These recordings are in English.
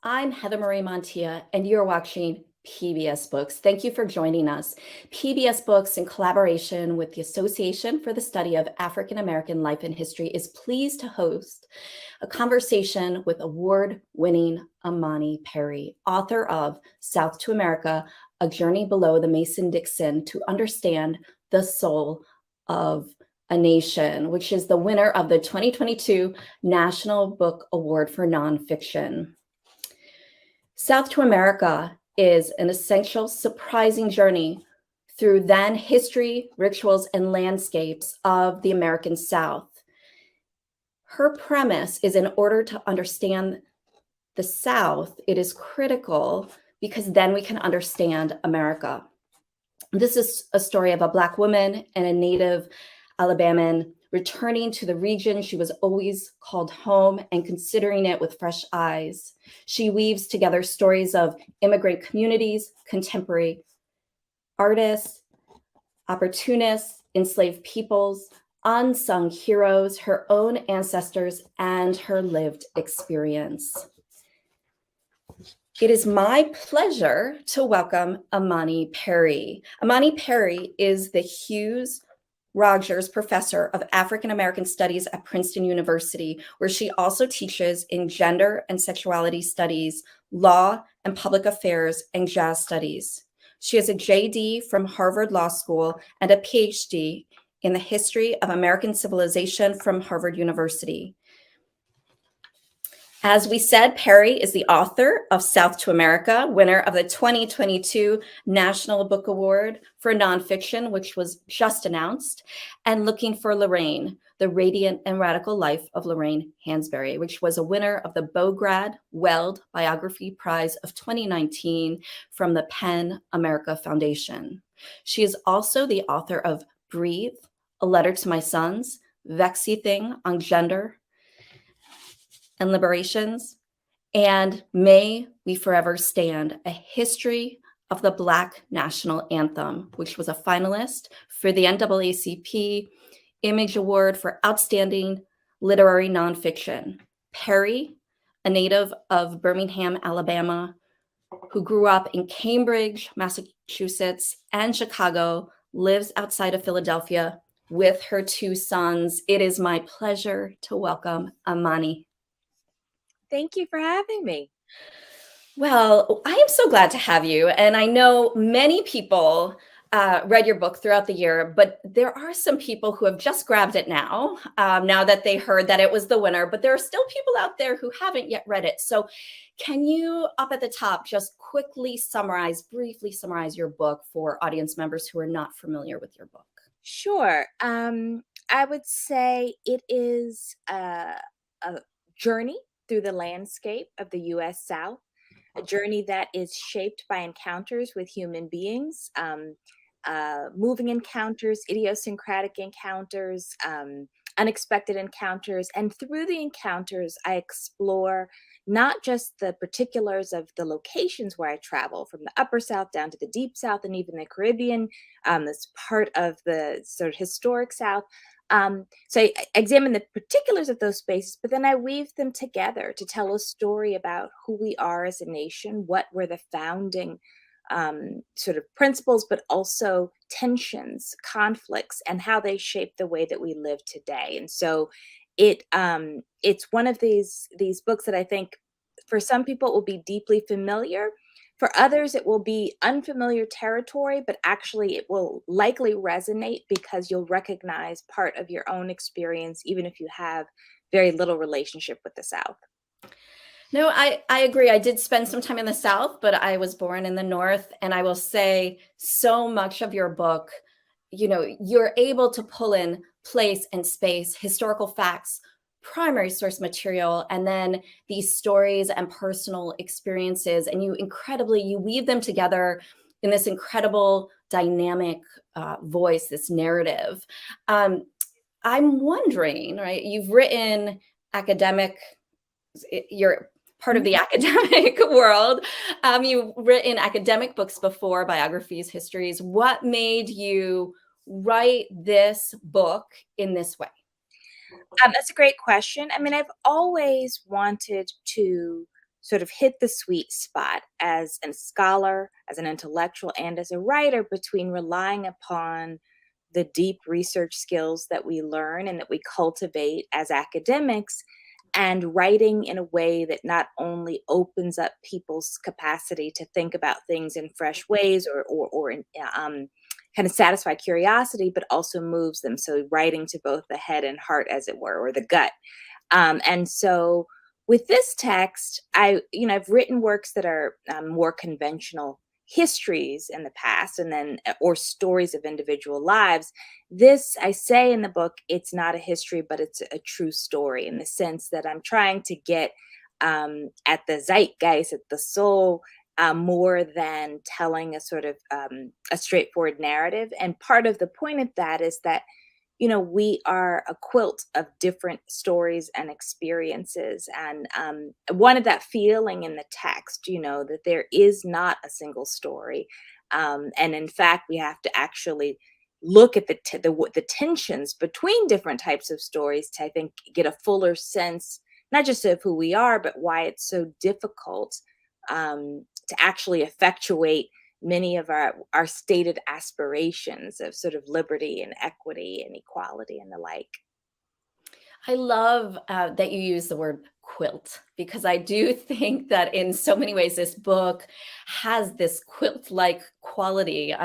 I'm Heather Marie Montilla, and you're watching PBS Books. Thank you for joining us. PBS Books, in collaboration with the Association for the Study of African American Life and History, is pleased to host a conversation with award-winning Imani Perry, author of South to America, A Journey Below the Mason-Dixon to Understand the Soul of a Nation, which is the winner of the 2022 National Book Award for Nonfiction. South to America is an essential, surprising journey through then history, rituals, and landscapes of the American South. Her premise is, in order to understand the South, it is critical because then we can understand America. This is a story of a Black woman and a native Alabaman returning to the region she was always called home and considering it with fresh eyes. She weaves together stories of immigrant communities, contemporary artists, opportunists, enslaved peoples, unsung heroes, her own ancestors, and her lived experience. It is my pleasure to welcome Imani Perry. Imani Perry is the Hughes Rogers Professor of African American Studies at Princeton University, where she also teaches in gender and sexuality studies, law and public affairs, and jazz studies. She has a JD from Harvard Law School and a PhD in the history of American civilization from Harvard University. As we said, Perry is the author of South to America, winner of the 2022 National Book Award for Nonfiction, which was just announced, and Looking for Lorraine, The Radiant and Radical Life of Lorraine Hansberry, which was a winner of the Bograd Weld Biography Prize of 2019 from the PEN America Foundation. She is also the author of Breathe, A Letter to My Sons, Vexy Thing on Gender and Liberations, and May We Forever Stand, A History of the Black National Anthem, which was a finalist for the NAACP Image Award for Outstanding Literary Nonfiction. Perry, a native of Birmingham, Alabama, who grew up in Cambridge, Massachusetts, and Chicago, lives outside of Philadelphia with her two sons. It is my pleasure to welcome Imani. Thank you for having me. Well, I am so glad to have you. And I know many people read your book throughout the year, but there are some people who have just grabbed it now, now that they heard that it was the winner, but there are still people out there who haven't yet read it. So can you, up at the top, just quickly briefly summarize your book for audience members who are not familiar with your book? Sure. I would say it is a journey through the landscape of the U.S. South, a journey that is shaped by encounters with human beings, moving encounters, idiosyncratic encounters, unexpected encounters. And through the encounters, I explore not just the particulars of the locations where I travel, from the Upper South down to the Deep South and even the Caribbean, this part of the sort of historic South. So I examine the particulars of those spaces, but then I weave them together to tell a story about who we are as a nation, what were the founding sort of principles, but also tensions, conflicts, and how they shape the way that we live today. And so it's one of these books that I think for some people it will be deeply familiar. For others, it will be unfamiliar territory, but actually it will likely resonate because you'll recognize part of your own experience, even if you have very little relationship with the South. No, I agree. I did spend some time in the South, but I was born in the North. And I will say so much of your book, you're able to pull in place and space, historical facts, primary source material, and then these stories and personal experiences. And you weave them together in this incredible dynamic voice, this narrative. I'm wondering, right? You've written you're part of the academic world. You've written academic books before, biographies, histories. What made you write this book in this way? That's a great question. I mean, I've always wanted to sort of hit the sweet spot as a scholar, as an intellectual, and as a writer between relying upon the deep research skills that we learn and that we cultivate as academics, and writing in a way that not only opens up people's capacity to think about things in fresh ways or kind of satisfy curiosity, but also moves them. So writing to both the head and heart, as it were, or the gut. And so with this text, I've written works that are more conventional histories in the past, and then or stories of individual lives. This, I say in the book, it's not a history, but it's a true story, in the sense that I'm trying to get at the zeitgeist, at the soul, more than telling a sort of a straightforward narrative. And part of the point of that is that we are a quilt of different stories and experiences. And I wanted that feeling in the text, that there is not a single story. And in fact, we have to actually look at the tensions between different types of stories to, I think, get a fuller sense, not just of who we are, but why it's so difficult to actually effectuate many of our stated aspirations of sort of liberty and equity and equality and the like. I love that you use the word quilt because I do think that in so many ways this book has this quilt-like quality.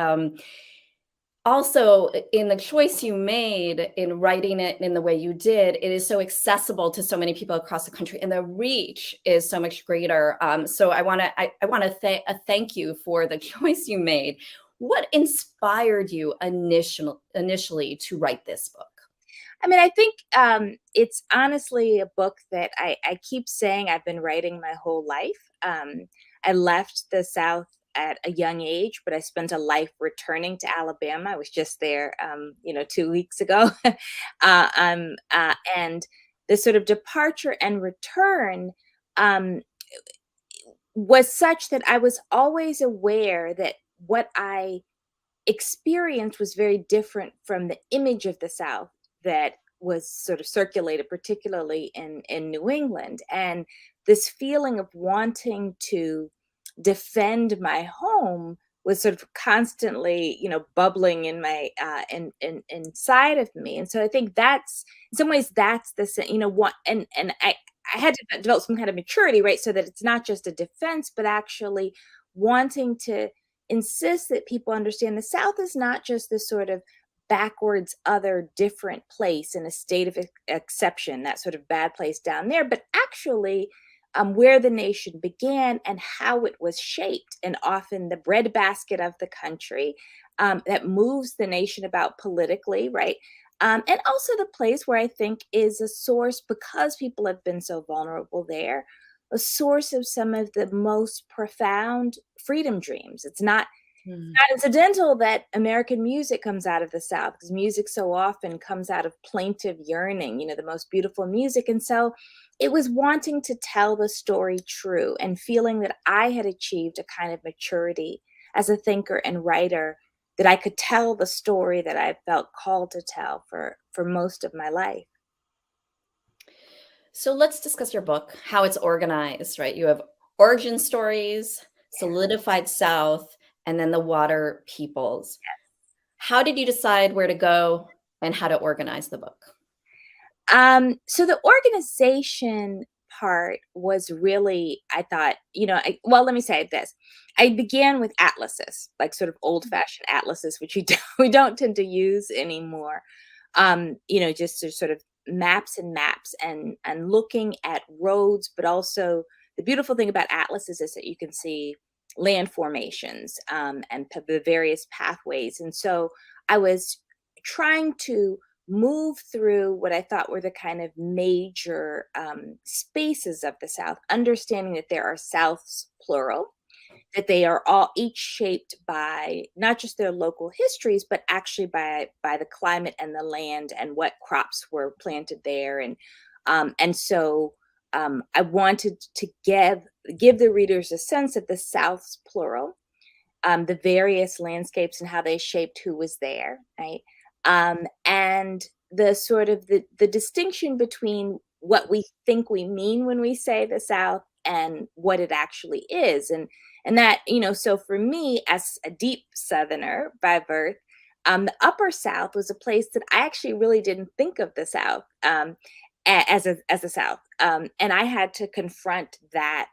Also, in the choice you made in writing it in the way you did, it is so accessible to so many people across the country, and the reach is so much greater. So I want to thank you for the choice you made. What inspired you initially to write this book? I mean, I think it's honestly a book that I keep saying I've been writing my whole life. I left the South at a young age, but I spent a life returning to Alabama. I was just there, 2 weeks ago. And the sort of departure and return um, was such that I was always aware that what I experience was very different from the image of the South that was sort of circulated, particularly in New England. And this feeling of wanting to defend my home was sort of constantly, bubbling in my in inside of me. And so I think that's, in some ways, that's what, and I had to develop some kind of maturity, right? So that it's not just a defense, but actually wanting to insist that people understand the South is not just this sort of backwards, other, different place in a state of exception, that sort of bad place down there, but actually where the nation began and how it was shaped, and often the breadbasket of the country that moves the nation about politically, right? And also the place where I think is a source, because people have been so vulnerable there, a source of some of the most profound freedom dreams. It's not incidental that American music comes out of the South, because music so often comes out of plaintive yearning, the most beautiful music. And so it was wanting to tell the story true and feeling that I had achieved a kind of maturity as a thinker and writer, that I could tell the story that I felt called to tell for most of my life. So let's discuss your book, how it's organized, right? You have origin stories, solidified South, and then the water peoples. How did you decide where to go and how to organize the book? So the organization part was really, I thought, well, let me say this. I began with atlases, like sort of old-fashioned atlases, which we don't tend to use anymore. Just sort of maps and maps, and looking at roads, but also the beautiful thing about atlases is that you can see land formations and the various pathways. And so I was trying to move through what I thought were the kind of major spaces of the South, understanding that there are Souths plural, that they are all each shaped by not just their local histories, but actually by the climate and the land and what crops were planted there. And so I wanted to give the readers a sense of the South's plural, the various landscapes and how they shaped who was there, right? And the sort of the distinction between what we think we mean when we say the South and what it actually is. And that, so for me, as a deep Southerner by birth, the Upper South was a place that I actually really didn't think of the South as a South, and I had to confront that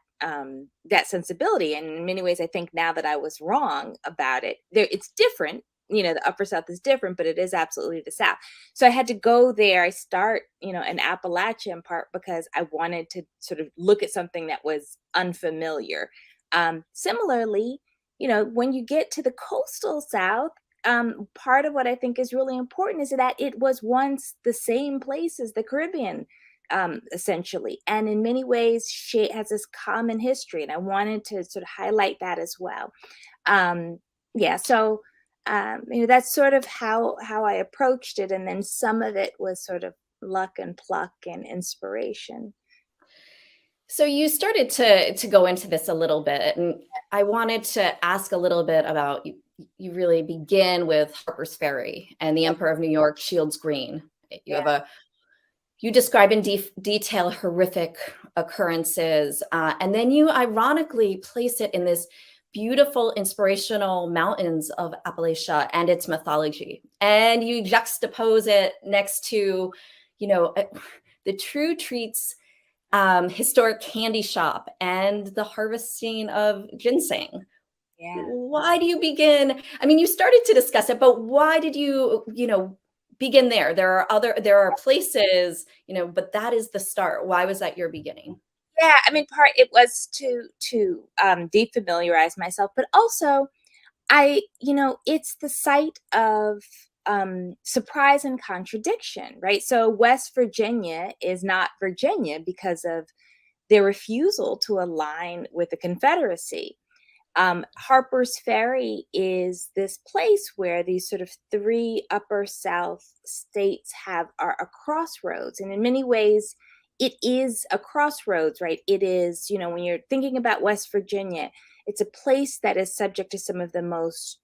sensibility. And in many ways, I think now that I was wrong about it. It's different. The Upper South is different, but it is absolutely the South. So I had to go there. I start, in Appalachia in part because I wanted to sort of look at something that was unfamiliar. Similarly, when you get to the coastal South, part of what I think is really important is that it was once the same place as the Caribbean, essentially, and in many ways has this common history. And I wanted to sort of highlight that as well. Yeah, so that's sort of how I approached it, and then some of it was sort of luck and pluck and inspiration. So you started to go into this a little bit, and I wanted to ask a little bit about you. You really begin with Harper's Ferry and the Yeah, Emperor of New York, Shields Green. yeah, You describe in detail horrific occurrences, and then you ironically place it in this beautiful, inspirational mountains of Appalachia and its mythology, and you juxtapose it next to, you know, uh, the True Treats historic candy shop and the harvesting of ginseng. yeah. Why do you begin? I mean, you started to discuss it, but why did you begin there? There are places, but that is the start. Why was that your beginning? Yeah, I mean, part it was to defamiliarize myself, but also it's the site of surprise and contradiction, right? So West Virginia is not Virginia because of their refusal to align with the Confederacy. Harper's Ferry is this place where these sort of three upper South states are a crossroads. And in many ways, it is a crossroads, right? It is, when you're thinking about West Virginia, it's a place that is subject to some of the most,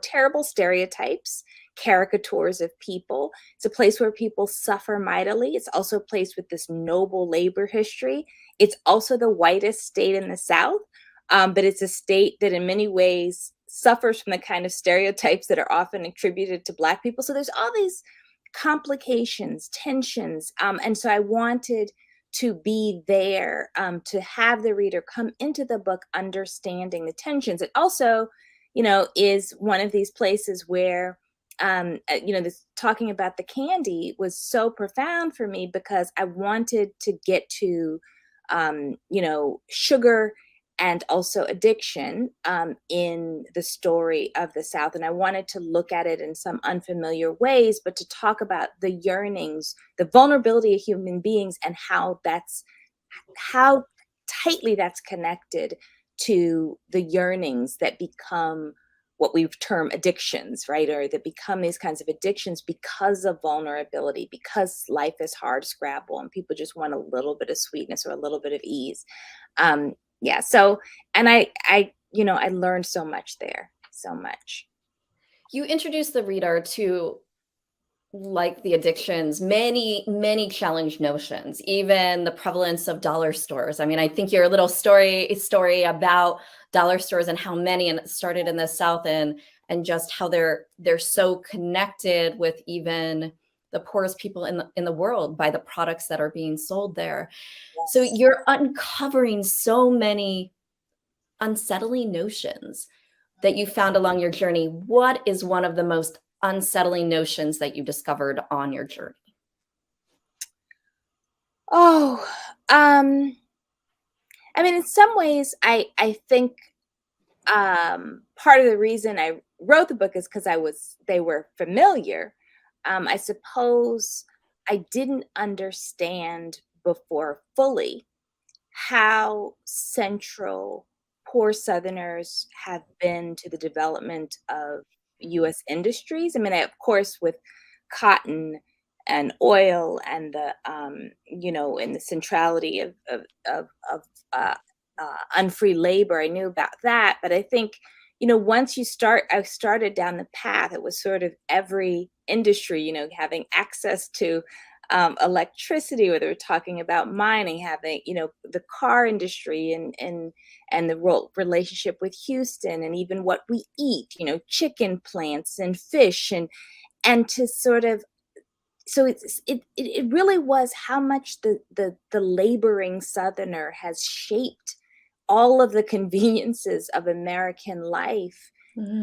terrible stereotypes, caricatures of people. It's a place where people suffer mightily. It's also a place with this noble labor history. It's also the whitest state in the South, but it's a state that in many ways suffers from the kind of stereotypes that are often attributed to Black people. So there's all these complications, tensions. And so I wanted to be there, to have the reader come into the book understanding the tensions. It also, is one of these places where, this talking about the candy was so profound for me because I wanted to get to, sugar and also addiction, in the story of the South. And I wanted to look at it in some unfamiliar ways, but to talk about the yearnings, the vulnerability of human beings, and how tightly that's connected to the yearnings that become what we've termed addictions, right? Or that become these kinds of addictions because of vulnerability, because life is hard scrabble and people just want a little bit of sweetness or a little bit of ease. Yeah, so, and I learned so much there, so much. You introduce the reader to, like the addictions, many challenge notions, even the prevalence of dollar stores. I mean, I think your little story about dollar stores and how many, and it started in the South, and just how they're so connected with even the poorest people in the world by the products that are being sold there. So Yes. you're uncovering so many unsettling notions that you found along your journey. What is one of the most unsettling notions that you discovered on your journey? Oh, I mean, in some ways, I think part of the reason I wrote the book is because they were familiar. I suppose I didn't understand before fully how central poor Southerners have been to the development of US industries. I mean, of course, with cotton and oil and and the centrality of unfree labor, I knew about that. But I think, once I started down the path, it was sort of every industry, having access to electricity, whether we're talking about mining, having, the car industry and the relationship with Houston, and even what we eat, chicken plants and fish, and to sort of, so it really was how much the laboring Southerner has shaped all of the conveniences of American life. Mhm.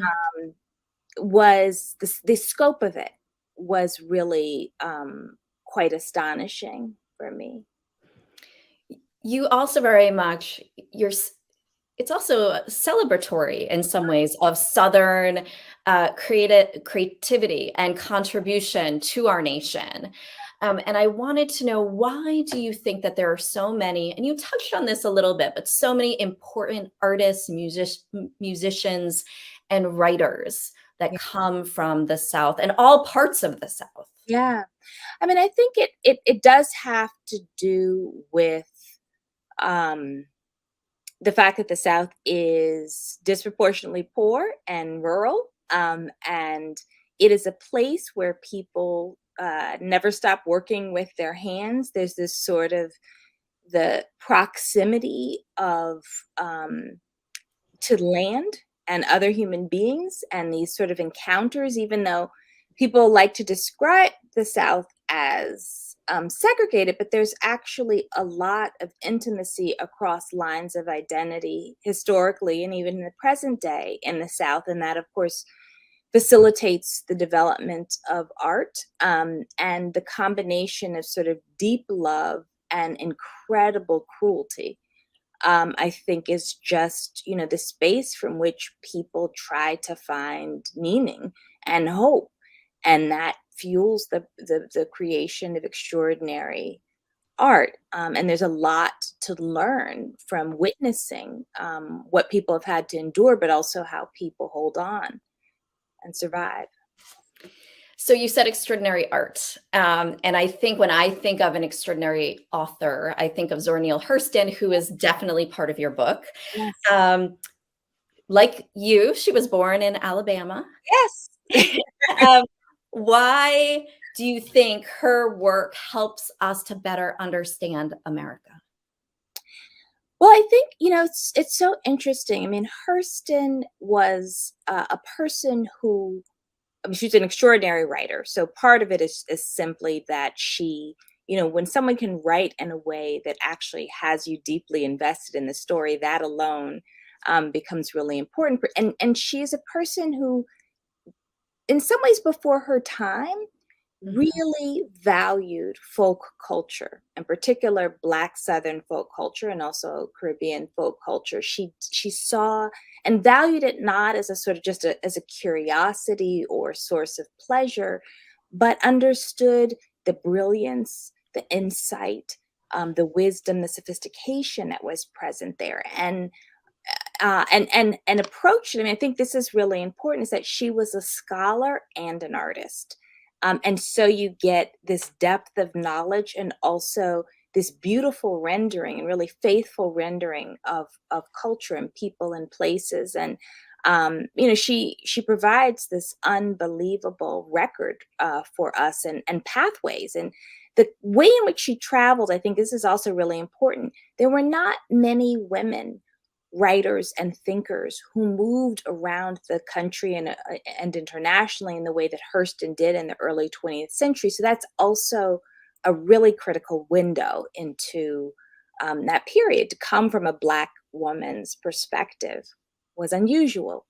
Was the scope of it was really quite astonishing for me. You also very much it's also celebratory in some ways of Southern creativity and contribution to our nation. And I wanted to know, why do you think that there are so many, and you touched on this a little bit, but so many important artists, musicians, and writers that Yeah. come from the South and all parts of the South? Yeah. I mean, I think it does have to do with um, the fact that the South is disproportionately poor and rural, and it is a place where people never stop working with their hands. There's this sort of the proximity of to land and other human beings, and these sort of encounters, even though people like to describe the South as segregated, but there's actually a lot of intimacy across lines of identity historically and even in the present day in the South. And that, of course, facilitates the development of art, and the combination of sort of deep love and incredible cruelty, I think, is just, the space from which people try to find meaning and hope. And that fuels the creation of extraordinary art. And there's a lot to learn from witnessing what people have had to endure, but also how people hold on and survive. So you said extraordinary art. And I think when I think of an extraordinary author, I think of Zora Neale Hurston, who is definitely part of your book. Yes. Um, like you, she was born in Alabama. Yes. Um, why do you think her work helps us to better understand America? Well, I think, it's so interesting. I mean, Hurston was a person who, I mean, she's an extraordinary writer. So part of it is simply that she, when someone can write in a way that actually has you deeply invested in the story, that alone becomes really important. And she's a person who, in some ways, before her time, Mhm. really valued folk culture, in particular Black Southern folk culture and also Caribbean folk culture. She saw and valued it not as a sort of just as a curiosity or source of pleasure, but understood the brilliance, the insight, the wisdom, the sophistication that was present there, and approached it. I mean, I think this is really important, is that she was a scholar and an artist. And so you get this depth of knowledge and also this beautiful rendering and really faithful rendering of culture and people and places. And she provides this unbelievable record for us, and pathways, and the way in which she traveled. I think this is also really important. There were not many women writers and thinkers who moved around the country and internationally in the way that Hurston did in the early 20th century. So that's also a really critical window into that period. To come from a Black woman's perspective was unusual.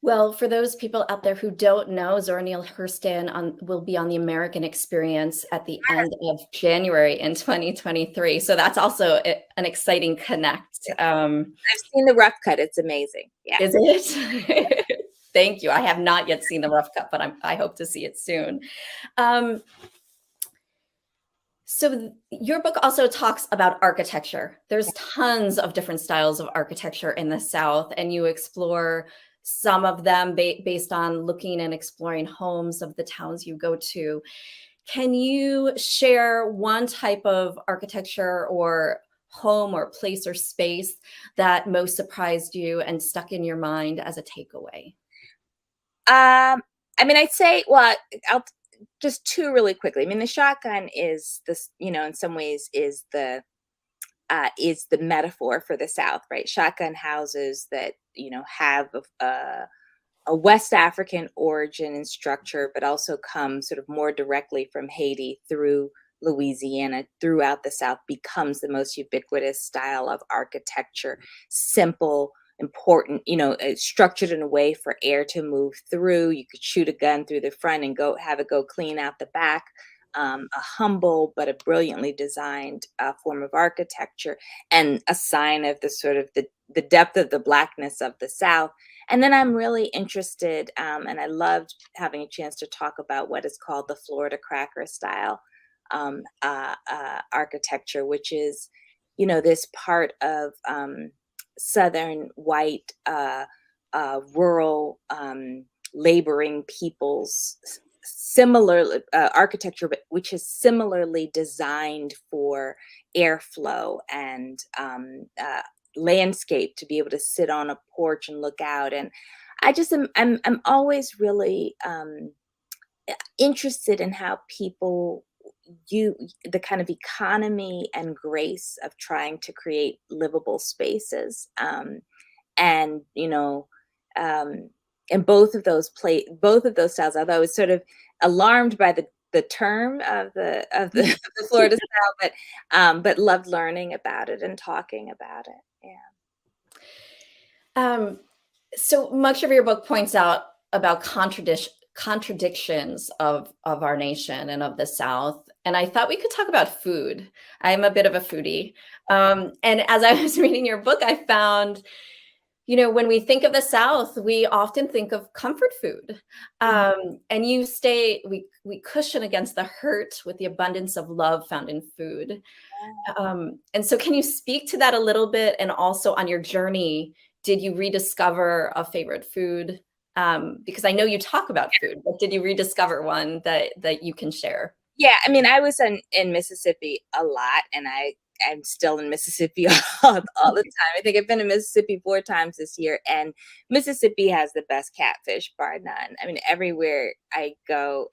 Well, for those people out there who don't know, Zora Neale Hurston will be on the American Experience at the end of January in 2023. So that's also an exciting connect. I've seen the rough cut. It's amazing. Yeah. Is it? Thank you. I have not yet seen the rough cut, but I hope to see it soon. Um, your book also talks about architecture. There's tons of different styles of architecture in the South, and you explore some of them based on looking and exploring homes of the towns you go to. Can you share one type of architecture or home or place or space that most surprised you and stuck in your mind as a takeaway? I mean, I'd say, well, just two really quickly. I mean, the shotgun is this, in some ways is the metaphor for the South, right? Shotgun houses that, have a West African origin and structure, but also come sort of more directly from Haiti through Louisiana throughout the South, becomes the most ubiquitous style of architecture. Simple, important, structured in a way for air to move through. You could shoot a gun through the front and have it go clean out the back. A humble but a brilliantly designed form of architecture, and a sign of the sort of the depth of the Blackness of the South. And then I'm really interested, and I loved having a chance to talk about what is called the Florida Cracker style architecture, which is, this part of Southern white rural laboring peoples similar architecture, but which is similarly designed for airflow and landscape, to be able to sit on a porch and look out. And I just I'm always really interested in how people the kind of economy and grace of trying to create livable spaces, and and both of those styles, although I was sort of alarmed by the term of the Florida style, but loved learning about it and talking about it. Yeah. So much of your book points out about contradictions of our nation and of the South. And I thought we could talk about food. I'm a bit of a foodie. And as I was reading your book, I found, when we think of the South, we often think of comfort food. And we cushion against the hurt with the abundance of love found in food. And so can you speak to that a little bit? And also on your journey, did you rediscover a favorite food? Because I know you talk about food, but did you rediscover one that you can share? Yeah, I mean, I was in Mississippi a lot, and I'm still in Mississippi all the time. I think I've been in Mississippi 4 times this year, and Mississippi has the best catfish, bar none. I mean, everywhere I go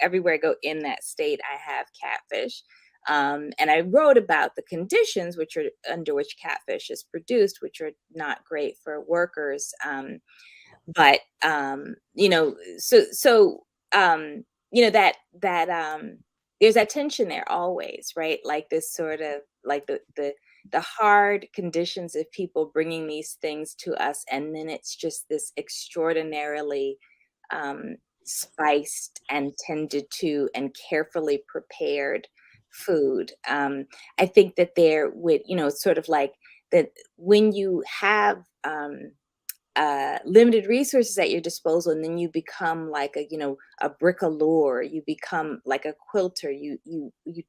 in that state, I have catfish. And I wrote about the conditions under which catfish is produced, which are not great for workers. But there's that tension there always, right? Like this sort of like the hard conditions of people bringing these things to us, and then it's just this extraordinarily spiced and tended to and carefully prepared food. I think that there would, sort of like that when you have limited resources at your disposal, and then you become like a bricoleur, you become like a quilter, you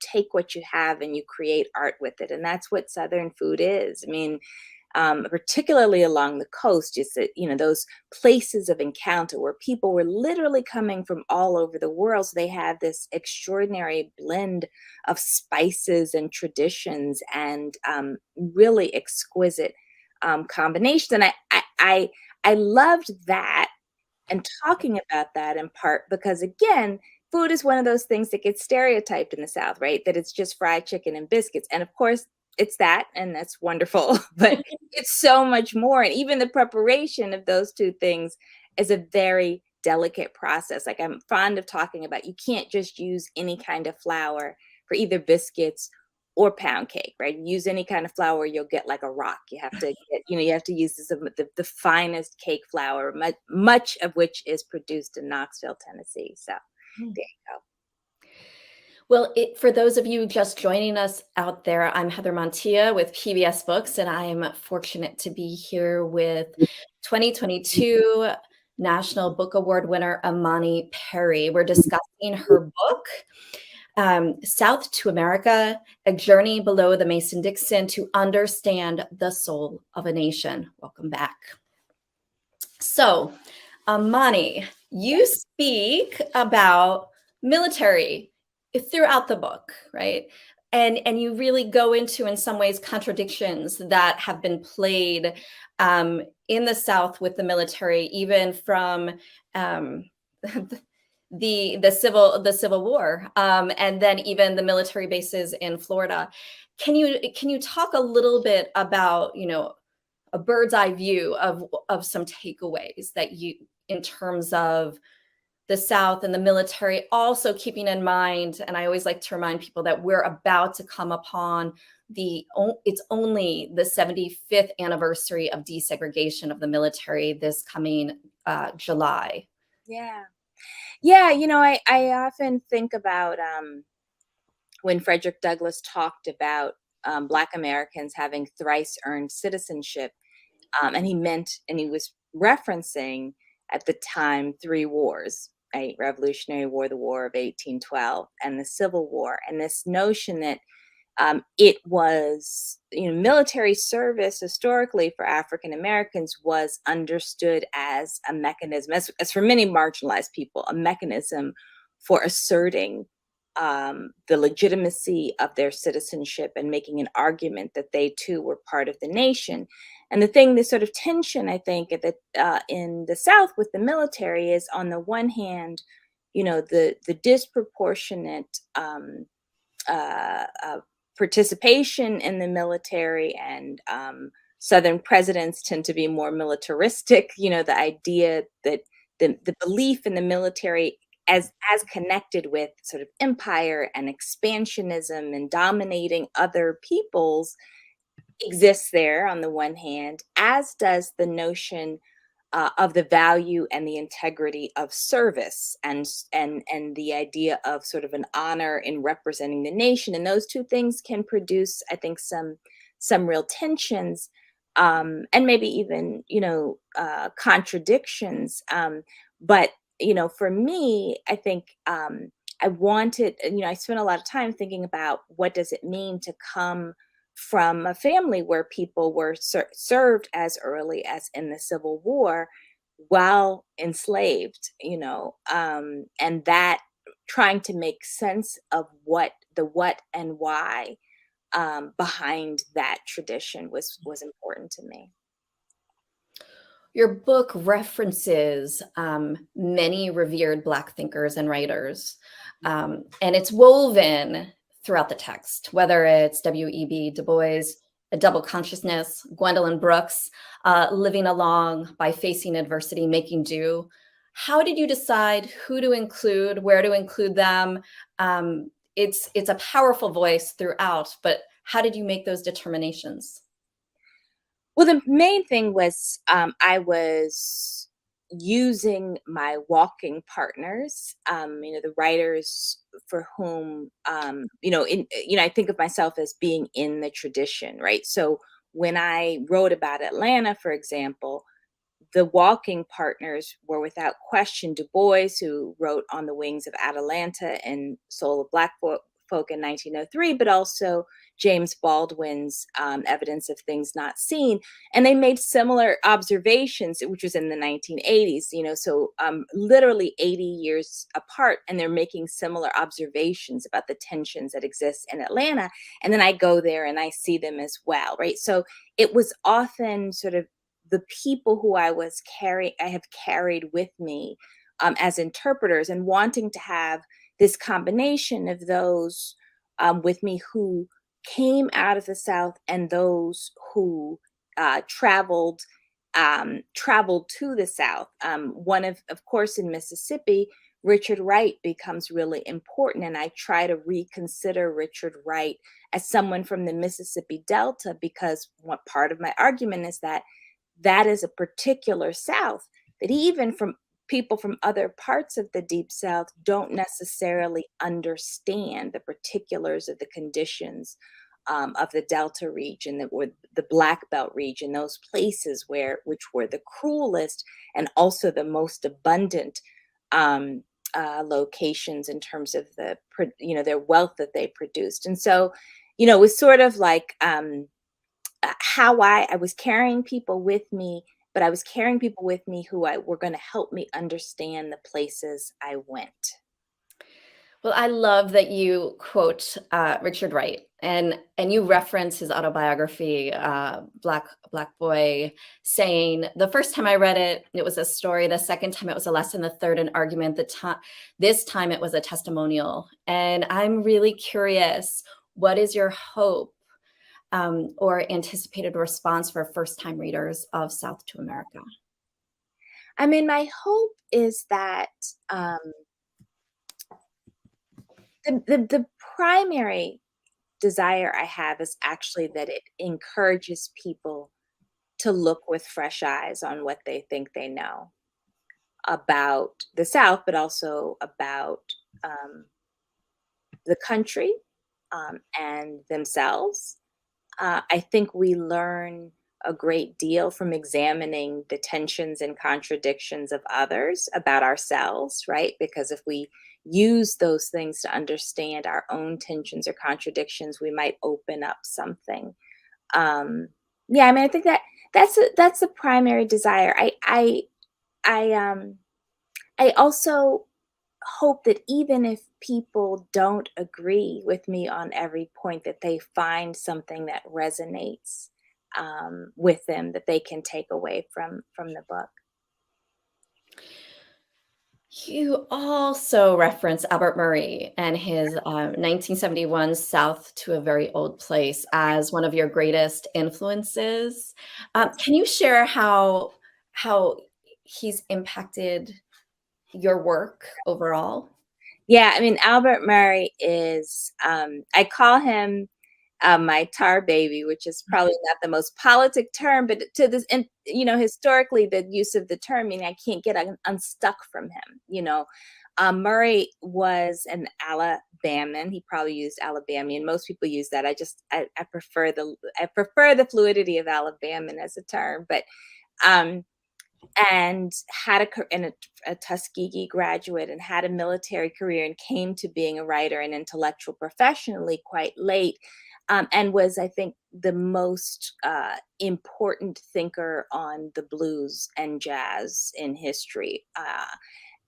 take what you have and you create art with it. And that's what Southern food is. I mean, particularly along the coast, is that those places of encounter where people were literally coming from all over the world. So they have this extraordinary blend of spices and traditions, and really exquisite combinations. And I loved that, and talking about that in part because, again, food is one of those things that gets stereotyped in the South, right? That it's just fried chicken and biscuits. And of course, it's that, and that's wonderful, but it's so much more. And even the preparation of those two things is a very delicate process. Like, I'm fond of talking about, you can't just use any kind of flour for either biscuits or pound cake, right? Use any kind of flour, you'll get like a rock. You have to get, you have to use the finest cake flour, much of which is produced in Knoxville, Tennessee. So there you go. Well, for those of you just joining us out there, I'm Heather Montilla with PBS Books, and I am fortunate to be here with 2022 National Book Award winner Imani Perry. We're discussing her book, South to America, A Journey Below the Mason-Dixon to Understand the Soul of a Nation. Welcome back. So, Imani, you speak about military throughout the book, right? And you really go into, in some ways, contradictions that have been played in the South with the military, even from the Civil War, and then even the military bases in Florida. Can you talk a little bit about, a bird's eye view of some takeaways that you in terms of the South and the military, also keeping in mind, and I always like to remind people that we're about to come upon it's only the 75th anniversary of desegregation of the military this coming July. Yeah. Yeah, I often think about when Frederick Douglass talked about Black Americans having thrice earned citizenship, and he was referencing at the time three wars, right? Revolutionary War, the War of 1812, and the Civil War, and this notion that it was, military service historically for African Americans was understood as a mechanism, as for many marginalized people, a mechanism for asserting the legitimacy of their citizenship and making an argument that they too were part of the nation. And the sort of tension, I think, in the South with the military is, on the one hand, the disproportionate uh, participation in the military, and Southern presidents tend to be more militaristic. The idea that the belief in the military as connected with sort of empire and expansionism and dominating other peoples exists there on the one hand, as does the notion of the value and the integrity of service, and the idea of sort of an honor in representing the nation. And those two things can produce, I think, some real tensions, and maybe even contradictions. But for me, I think I wanted, I spent a lot of time thinking about what does it mean to come from a family where people were served as early as in the Civil War while enslaved, and that trying to make sense of what and why behind that tradition was important to me. Your book references many revered Black thinkers and writers, and it's woven throughout the text, whether it's W.E.B. Du Bois, A Double Consciousness, Gwendolyn Brooks, Living Along by Facing Adversity, Making Do. How did you decide who to include, where to include them? It's a powerful voice throughout, but how did you make those determinations? Well, the main thing was I was using my walking partners, the writers for whom, I think of myself as being in the tradition, right? So when I wrote about Atlanta, for example, the walking partners were without question Du Bois, who wrote On the Wings of Atalanta and Soul of Black Folk in 1903, but also James Baldwin's Evidence of Things Not Seen. And they made similar observations, which was in the 1980s, so literally 80 years apart, and they're making similar observations about the tensions that exist in Atlanta. And then I go there and I see them as well, right? So it was often sort of the people who I have carried with me as interpreters, and wanting to have this combination of those with me who came out of the South and those who traveled to the South. One of course, in Mississippi, Richard Wright becomes really important, and I try to reconsider Richard Wright as someone from the Mississippi Delta, because what part of my argument is that is a particular South that even from people from other parts of the Deep South don't necessarily understand the particulars of the conditions of the Delta region, or the Black Belt region, those places which were the cruelest and also the most abundant locations in terms of their wealth that they produced. And so, it was sort of like how I was carrying people with me, but I was carrying people with me who were going to help me understand the places I went. Well, I love that you quote Richard Wright, and you reference his autobiography, Black Boy, saying the first time I read it, it was a story. The second time it was a lesson. The third, an argument. This time it was a testimonial. And I'm really curious, what is your hope or anticipated response for first-time readers of South to America? I mean, my hope is that um, the primary desire I have is actually that it encourages people to look with fresh eyes on what they think they know about the South, but also about um, the country and themselves. I think we learn a great deal from examining the tensions and contradictions of others about ourselves, right? Because if we use those things to understand our own tensions or contradictions, we might open up something. Um, yeah, I mean, I think that that's a primary desire. I I also hope that even if people don't agree with me on every point, that they find something that resonates with them that they can take away from the book. You also reference Albert Murray and his 1971 South to a Very Old Place as one of your greatest influences. Yes. Can you share how he's impacted your work overall? Yeah, I mean, Albert Murray is, I call him my tar baby, which is probably not the most politic term, but to this, and historically, the use of the term, meaning I can't get unstuck from him. Murray was an Alabaman. He probably used Alabamian. Most people use that. I prefer the fluidity of Alabaman as a term, but um, and had a Tuskegee graduate and had a military career and came to being a writer and intellectual professionally quite late, and was, I think, the most important thinker on the blues and jazz in history.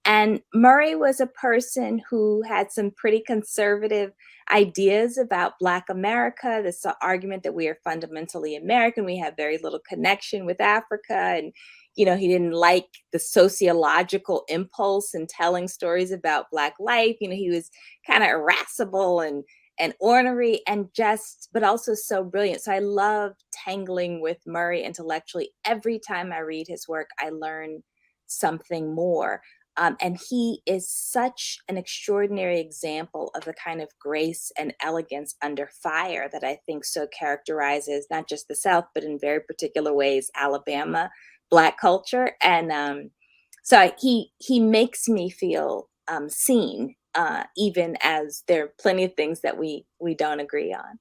And Murray was a person who had some pretty conservative ideas about Black America, this argument that we are fundamentally American, we have very little connection with Africa. And, he didn't like the sociological impulse in telling stories about Black life. He was kind of irascible and ornery and just, but also so brilliant. So I love tangling with Murray intellectually. Every time I read his work, I learn something more. And he is such an extraordinary example of the kind of grace and elegance under fire that I think so characterizes not just the South, but in very particular ways, Alabama Black culture. And he makes me feel seen, even as there are plenty of things that we don't agree on.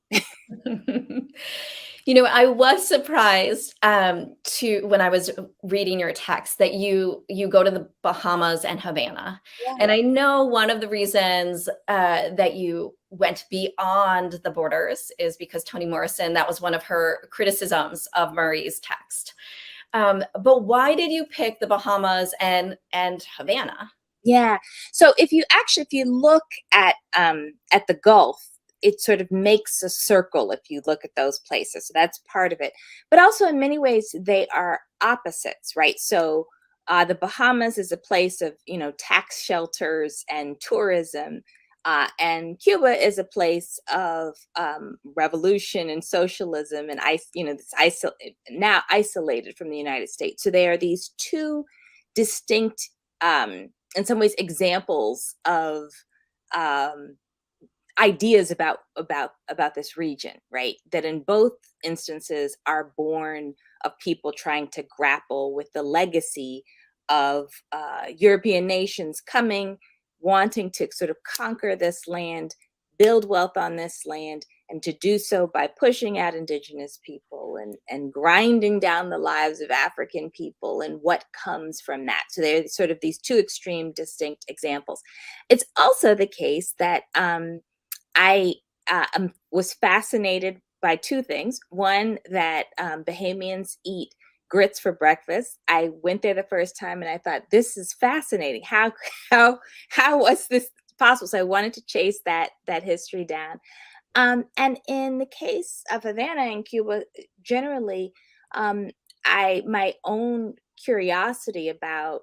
I was surprised to when I was reading your text that you go to the Bahamas and Havana, Yeah. and I know one of the reasons that you went beyond the borders is because Toni Morrison, that was one of her criticisms of Murray's text. But why did you pick the Bahamas and Havana? Yeah. So if you look at the Gulf, it sort of makes a circle if you look at those places. So that's part of it. But also in many ways they are opposites, right? So the Bahamas is a place of, tax shelters and tourism. And Cuba is a place of revolution and socialism, and it's now isolated from the United States. So they are these two distinct, in some ways, examples of um, ideas about this region, right? That in both instances are born of people trying to grapple with the legacy of European nations coming, wanting to sort of conquer this land, build wealth on this land, and to do so by pushing out indigenous people and grinding down the lives of African people and what comes from that. So they're sort of these two extreme, distinct examples. It's also the case that I was fascinated by two things. One, that Bahamians eat grits for breakfast. I went there the first time and I thought, this is fascinating. How how was this possible. So I wanted to chase that history down. And in the case of Havana and Cuba, generally, um, I my own curiosity about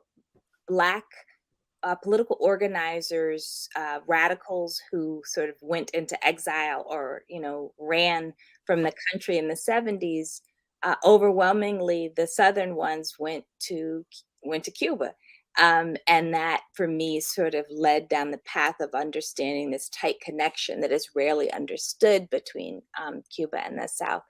Black political organizers, radicals who sort of went into exile or, ran from the country in the 70s. Overwhelmingly, the Southern ones went to Cuba. And that for me sort of led down the path of understanding this tight connection that is rarely understood between Cuba and the South.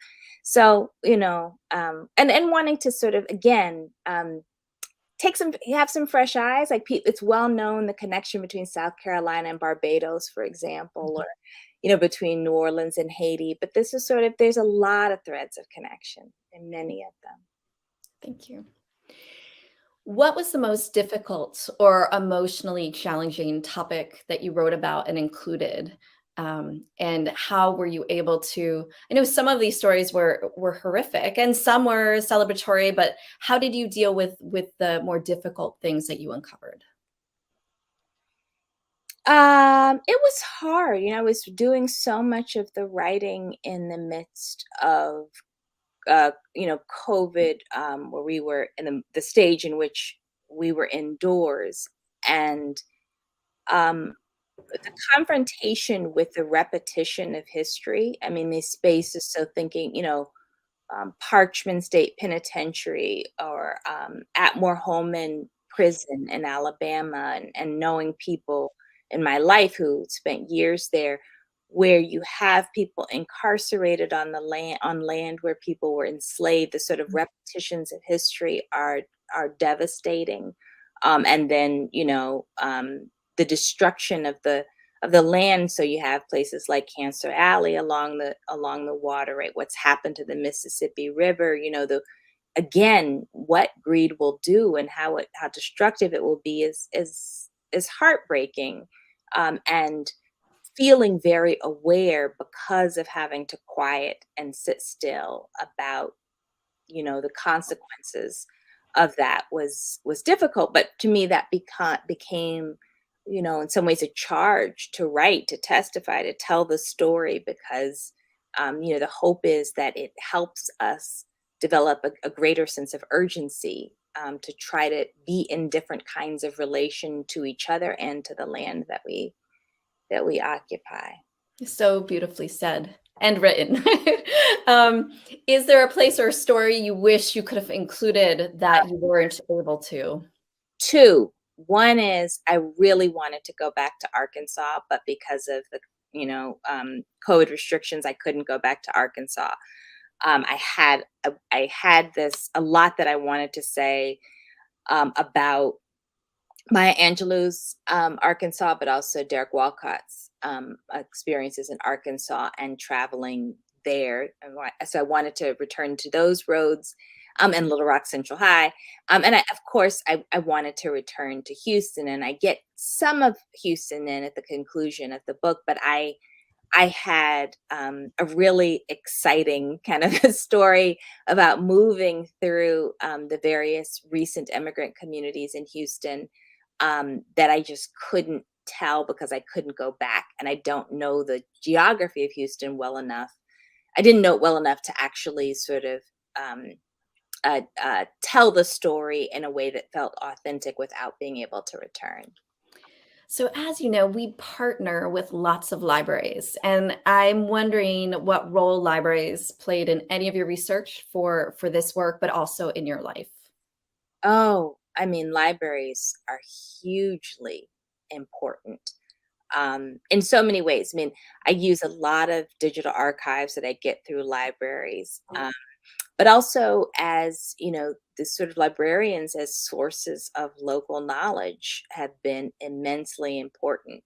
So, and wanting to sort of again have some fresh eyes. Like it's well known the connection between South Carolina and Barbados, for example, or between New Orleans and Haiti. But this is sort of there's a lot of threads of connection in many of them. Thank you. What was the most difficult or emotionally challenging topic that you wrote about and included? And how were you able to? I know some of these stories were horrific and some were celebratory, but how did you deal with the more difficult things that you uncovered? It was hard. I was doing so much of the writing in the midst of COVID, where we were in the stage in which we were indoors, and um, the confrontation with the repetition of history. I mean, these spaces. So thinking, Parchman State Penitentiary or Atmore Holman Prison in Alabama, and knowing people in my life who spent years there, where you have people incarcerated on land where people were enslaved. The sort of repetitions of history are devastating, and then the destruction of the land. So you have places like Cancer Alley along the water, right? What's happened to the Mississippi River, again, what greed will do and how destructive it will be is heartbreaking. And feeling very aware because of having to quiet and sit still about the consequences of that was difficult. But to me that became in some ways a charge to write, to testify, to tell the story, because the hope is that it helps us develop a greater sense of urgency, to try to be in different kinds of relation to each other and to the land that we occupy. So beautifully said and written. Is there a place or a story you wish you could have included that you weren't able to? Two. One is I really wanted to go back to Arkansas, but because of the COVID restrictions, I couldn't go back to Arkansas. I had this a lot that I wanted to say about Maya Angelou's Arkansas, but also Derek Walcott's experiences in Arkansas and traveling there. So I wanted to return to those roads, and Little Rock Central High. And of course, I wanted to return to Houston, and I get some of Houston in at the conclusion of the book, but I had a really exciting kind of a story about moving through the various recent immigrant communities in Houston, that I just couldn't tell because I couldn't go back. And I don't know the geography of Houston well enough. I didn't know it well enough to actually sort of tell the story in a way that felt authentic without being able to return. So, as you know, we partner with lots of libraries, and I'm wondering what role libraries played in any of your research for this work, but also in your life. Oh, I mean, libraries are hugely important, in so many ways. I mean, I use a lot of digital archives that I get through libraries, but also as the sort of librarians as sources of local knowledge have been immensely important.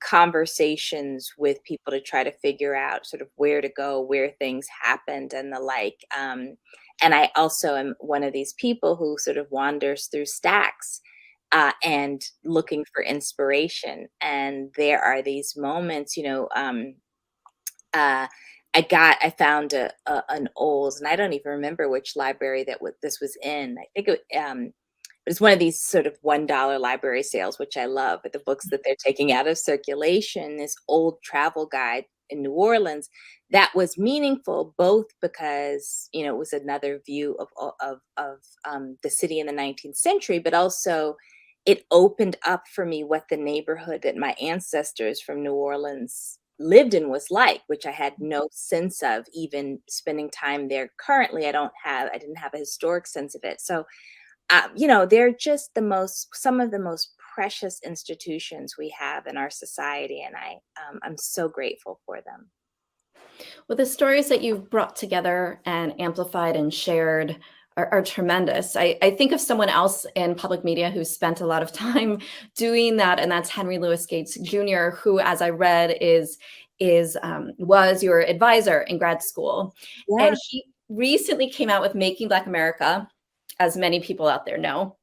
Conversations with people to try to figure out sort of where to go, where things happened, and the like. And I also am one of these people who sort of wanders through stacks, and looking for inspiration. And there are these moments, uh, I found an old, and I don't even remember which library this was in. I think it's one of these sort of $1 library sales, which I love, with the books that they're taking out of circulation, this old travel guide in New Orleans that was meaningful, both because, you know, it was another view of the city in the 19th century, but also it opened up for me what the neighborhood that my ancestors from New Orleans lived in was like, which I had no sense of, even spending time there. Currently, I didn't have a historic sense of it. So, you know, they're just some of the most precious institutions we have in our society, and I'm so grateful for them. Well, the stories that you've brought together and amplified and shared are tremendous. I think of someone else in public media who spent a lot of time doing that, and that's Henry Louis Gates Jr., who, as I read, was your advisor in grad school, Yeah. and he recently came out with Making Black America, as many people out there know.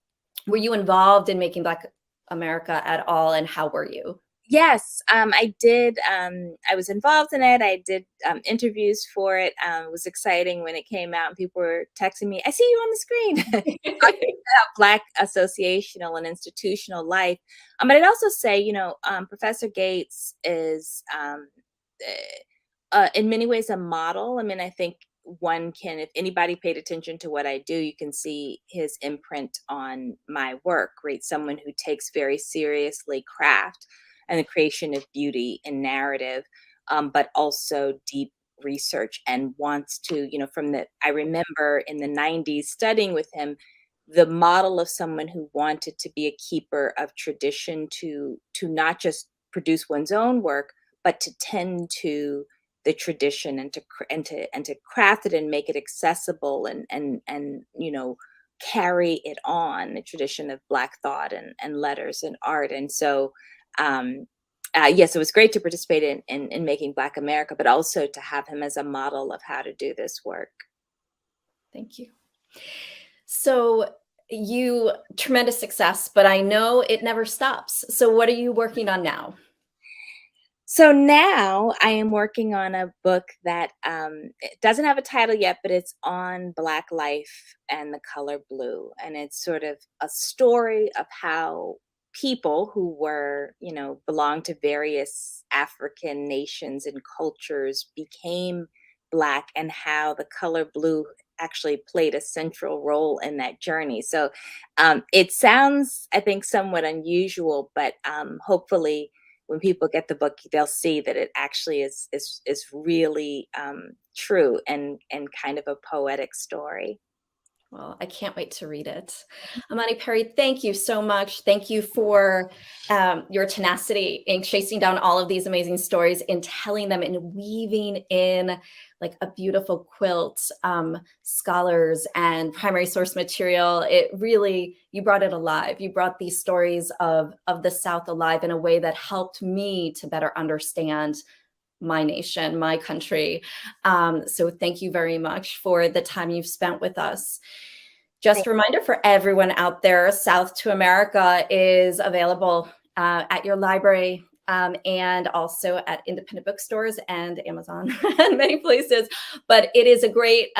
Were you involved in Making Black America at all, and how were you? Yes, I did. I was involved in it. I did interviews for it. It was exciting when it came out and people were texting me, "I see you on the screen." Talking about Black associational and institutional life. But I'd also say, you know, Professor Gates is in many ways a model. I mean, I think one can, if anybody paid attention to what I do, you can see his imprint on my work, right? Someone who takes very seriously craft and the creation of beauty and narrative, but also deep research, and wants to, you know, I remember in the 90s studying with him, the model of someone who wanted to be a keeper of tradition, to not just produce one's own work, but to tend to the tradition, and to craft it and make it accessible, and you know, carry it on, the tradition of Black thought and letters and art. And so yes, it was great to participate in Making Black America, but also to have him as a model of how to do this work. Thank you. So you tremendous success, but I know it never stops. So what are you working on now? So now I am working on a book that it doesn't have a title yet, but it's on Black life and the color blue. And it's sort of a story of how people who were, you know, belonged to various African nations and cultures became Black, and how the color blue actually played a central role in that journey. So it sounds, I think, somewhat unusual, but hopefully when people get the book, they'll see that it actually is really true, and kind of a poetic story. Well, I can't wait to read it. Imani Perry, thank you so much. Thank you for your tenacity in chasing down all of these amazing stories and telling them and weaving in like a beautiful quilt, scholars and primary source material. It really, you brought it alive. You brought these stories of the South alive in a way that helped me to better understand my nation, my country. So thank you very much for the time you've spent with us. Just Thank- a reminder for everyone out there, South to America is available at your library, and also at independent bookstores and Amazon and many places. But it is a great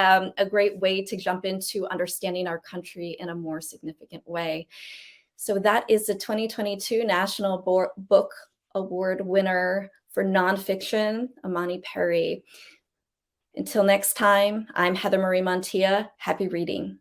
way to jump into understanding our country in a more significant way. So that is the 2022 National Book Award winner for nonfiction, Imani Perry. Until next time, I'm Heather Marie Montilla. Happy reading.